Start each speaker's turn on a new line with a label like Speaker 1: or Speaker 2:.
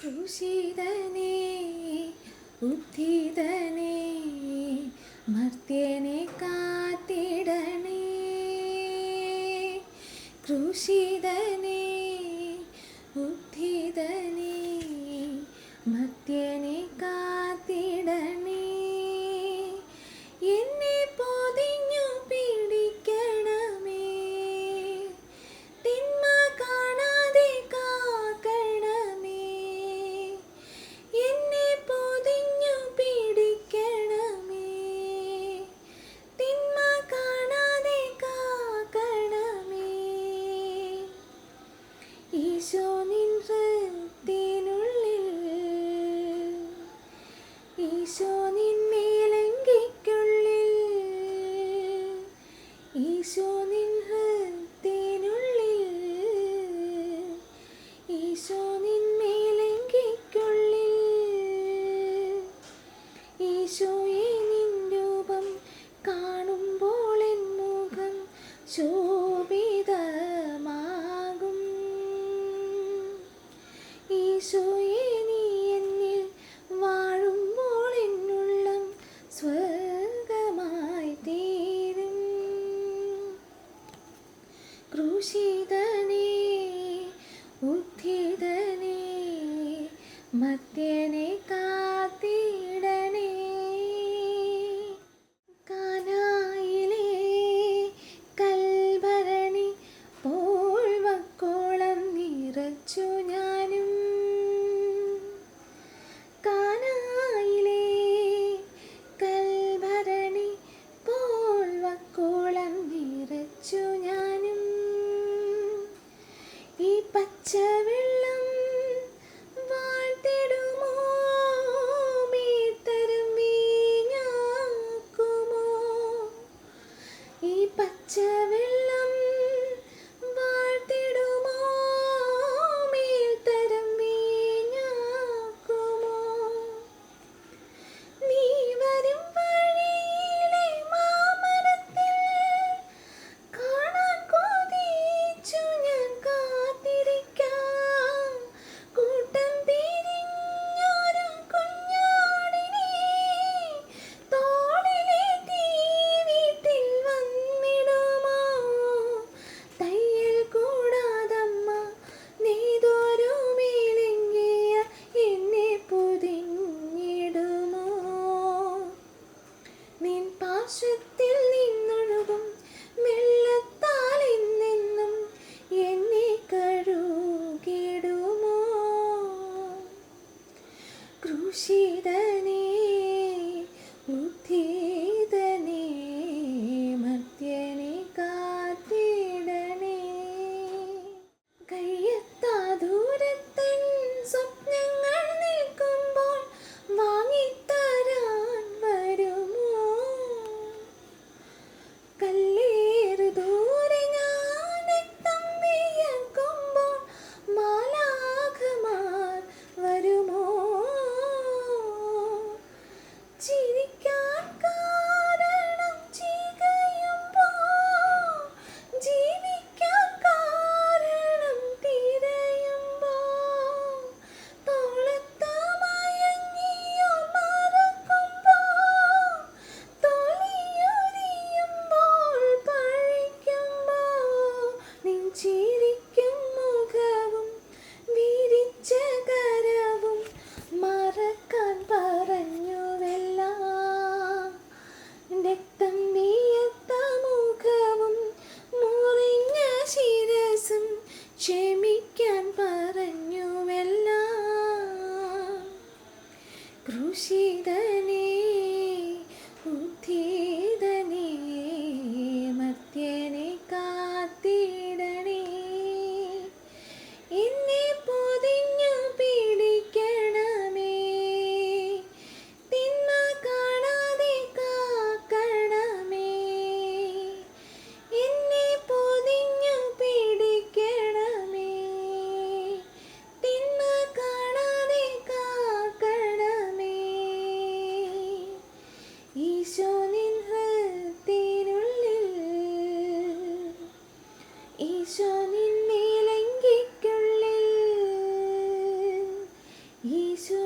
Speaker 1: ക്രൂശിതനേ ഉദ്ധിതനേ മർത്യനെ കാത്തിടണേ. ക്രൂശിതനേ ഉദ്ധിതനേ മർത്യനെ കാത്തിടണേ. എന്നെ പൊതിഞ്ഞു പിടിക്കണമേ, തിന്മ കാണാതെ കാക്കണമേ. എന്നെ പൊതിഞ്ഞു പിടിക്കണമേ, തിന്മ കാണാതെ കാക്കണമേ. ഈശോ നിൻ ഹൃദയത്തിനുള്ളിൽ, ഈശോ നിൻ മേലങ്കിക്കുള്ളിൽ, ഈശോ നിൻ ഹൃദയത്തിനുള്ളിൽ, ഈശോ നിൻ മേലങ്കിക്കുള്ളിൽ. ഈശോയെ നിൻ രൂപം കാണുമ്പോൾ എൻ മുഖം ശോഭിതമാകും. ഈശോയെ നീ എന്നിൽ വാഴുമ്പോൾ എന്നുള്ളം സ്വർഗമായി തീരും. ക്രൂശിതനേ ഉദ്ധിതനേ മർത്യനെ കാത്തിടണേ. കാനായിലെ കൽഭരണി പോൽ വക്കോളം നിറച്ചു ഞാനും. കാനായിലെ കൽഭരണി പോൽ വക്കോളം നിറച്ചു ഞാനും. ഈ പച്ചവെള്ളം വാഴ്ത്തിടുമോ, മീത്തരും വീഞ്ഞാക്കുമോ. ഈ പച്ചവെള്ളം വാഴ്ത്തിടുമോ, മീത്തരും വീഞ്ഞാക്കുമോ. നീ വരും വഴിയിലെ മാമരത്തിൽ കാണാൻ കൊതിച്ചു ഞാൻ കാത്തിരിക്കാം. കൂട്ടം പിരിഞ്ഞൊരു കുഞ്ഞാടിനെ തോളിലേറ്റി വീട്ടിൽ വന്നിടുമോ. തയ്യൽ കൂടാതമ്മ നെയ്തൊരു മേലങ്കിയ എന്നെ പൊതിഞ്ഞിടുമോ. നിൻ പാർശ്വത്തിൽ നിന്നൊഴുകും വെള്ളത്താൽ എന്നെന്നും എന്നെ കഴുകിടുമോ. ക്രൂശിതനേ ഉദ്ധിതനേ മർത്യനെ കാത്തിടണേ. കയ്യെത്താ ദൂരത്തൻ സ്വപ്നങ്ങൾ നിൽക്കുമ്പോൾ വാങ്ങിത്തരാൻ വരുമോ. കല്ലേറ് ദൂരെ ഞാനെത്തും വിയർക്കുമ്പോൾ മാലാഖമാർ വരുമോ. ചിരിക്കാൻ കാരണം ചികയുമ്പോൾ, ജീവിക്കാൻ കാരണം തിരയുമ്പോൾ, തോളത്ത് മയങ്ങിയോ മറക്കുമ്പോൾ, തൊലിയുരിയുമ്പോൾ പഴിക്കുമ്പോൾ, നിൻ ചിരിക്കും മുഖവും വിരിച്ച കരവും മറക്കാൻ പറഞ്ഞുവെല്ലാം. രക്തം വിയർത്ത മുഖവും മുറിഞ്ഞ ശിരസും ക്ഷമിക്കാൻ പറഞ്ഞുവെല്ലാം. ക്രൂശിതനേ ഉദ്ധിതനേ മർത്യനെ കാത്തിടണേ. എന്നെ പൊതിഞ്ഞു പിടിക്കണമേ, തിന്മ കാണാതെ കാക്കണമേ. എന്നെ പൊതിഞ്ഞു പിടിക്കണമേ, തിന്മ കാണാതെ കാക്കണമേ. യേശു